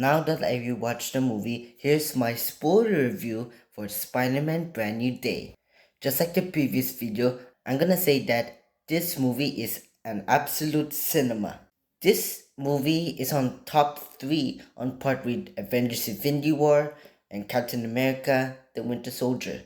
Now that I rewatched the movie, here's my spoiler review for Spider-Man Brand New Day. Just like the previous video, I'm gonna say that this movie is an absolute cinema. This movie is on top 3 on part with Avengers Infinity War and Captain America The Winter Soldier.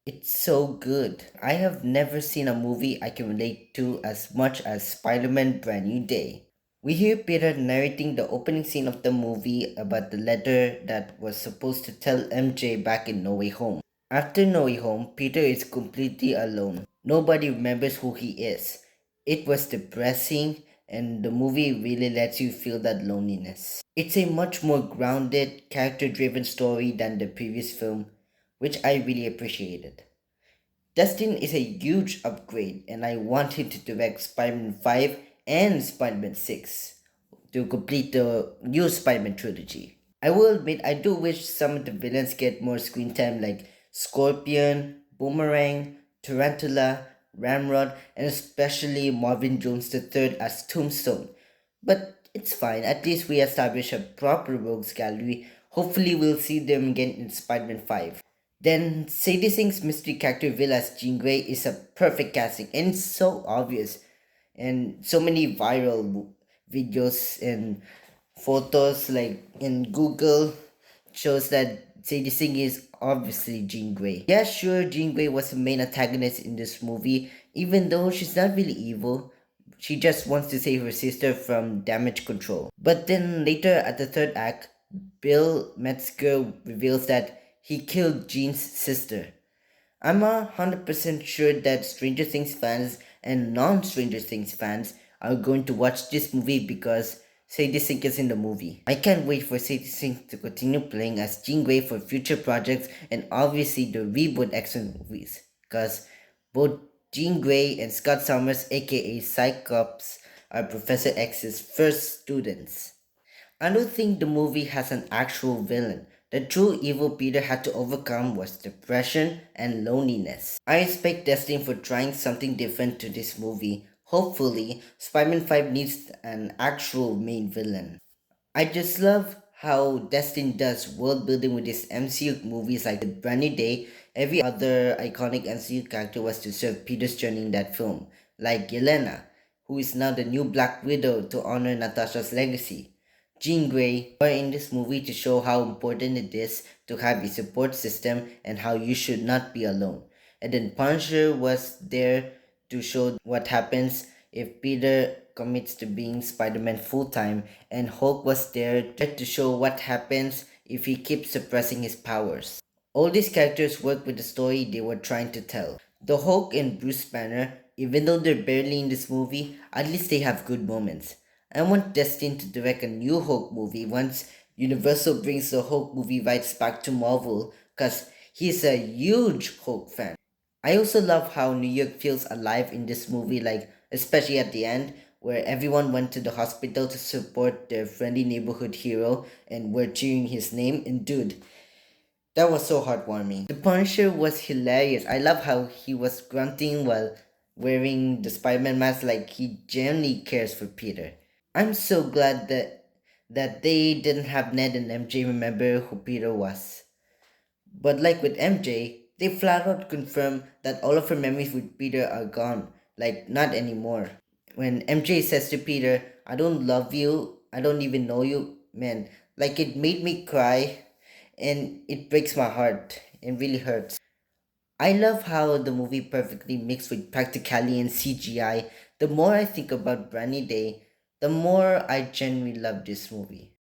It's so good. I have never seen a movie I can relate to as much as Spider-Man Brand New Day. We hear Peter narrating the opening scene of the movie about the letter that was supposed to tell MJ back in No Way Home. After No Way Home, Peter is completely alone. Nobody remembers who he is. It was depressing, and the movie really lets you feel that loneliness. It's a much more grounded, character driven story than the previous film, which I really appreciated. Dustin is a huge upgrade, and I want him to direct Spider-Man 5 and Spider-Man 6 to complete the new Spider-Man trilogy. I will admit, I do wish some of the villains get more screen time, like Scorpion, Boomerang, Tarantula, Ramrod, and especially Marvin Jones III as Tombstone. But it's fine, at least we establish a proper rogues gallery. Hopefully, we'll see them again in Spider-Man 5. Then Sadie Sink's mystery character Will as Jean Grey is a perfect casting, and it's so obvious, and so many viral videos and photos like in Google shows that Sadie Sink is obviously Jean Grey. Yeah, sure, Jean Grey was the main antagonist in this movie, even though she's not really evil. She just wants to save her sister from damage control. But then later at the third act, Bill Metzger reveals that he killed Jean's sister. I'm 100% sure that Stranger Things fans and non Stranger Things fans are going to watch this movie because Sadie Sink is in the movie. I can't wait for Sadie Sink to continue playing as Jean Grey for future projects and obviously the reboot X-Men movies, because both Jean Grey and Scott Summers, aka Cyclops, are Professor X's first students. I don't think the movie has an actual villain. The true evil Peter had to overcome was depression and loneliness. I respect Destin for trying something different to this movie. Hopefully, Spider-Man 5 needs an actual main villain. I just love how Destin does world building with his MCU movies like with Brand New Day. Every other iconic MCU character was to serve Peter's journey in that film, like Yelena, who is now the new Black Widow to honor Natasha's legacy. Jean Grey were in this movie to show how important it is to have a support system and how you should not be alone. And then Punisher was there to show what happens if Peter commits to being Spider-Man full-time, and Hulk was there to show what happens if he keeps suppressing his powers. All these characters work with the story they were trying to tell. The Hulk and Bruce Banner, even though they're barely in this movie, at least they have good moments. I want Destin to direct a new Hulk movie once Universal brings the Hulk movie rights back to Marvel, because he's a huge Hulk fan. I also love how New York feels alive in this movie, like especially at the end, where everyone went to the hospital to support their friendly neighborhood hero and were cheering his name. And dude, that was so heartwarming. The Punisher was hilarious. I love how he was grunting while wearing the Spider-Man mask, like he genuinely cares for Peter. I'm so glad that they didn't have Ned and MJ remember who Peter was. But like with MJ, they flat out confirm that all of her memories with Peter are gone. Like, not anymore. When MJ says to Peter, I don't love you, I don't even know you, man, like it made me cry and it breaks my heart. It really hurts. I love how the movie perfectly mixed with practicality and CGI. The more I think about Brand New Day, the more I genuinely love this movie.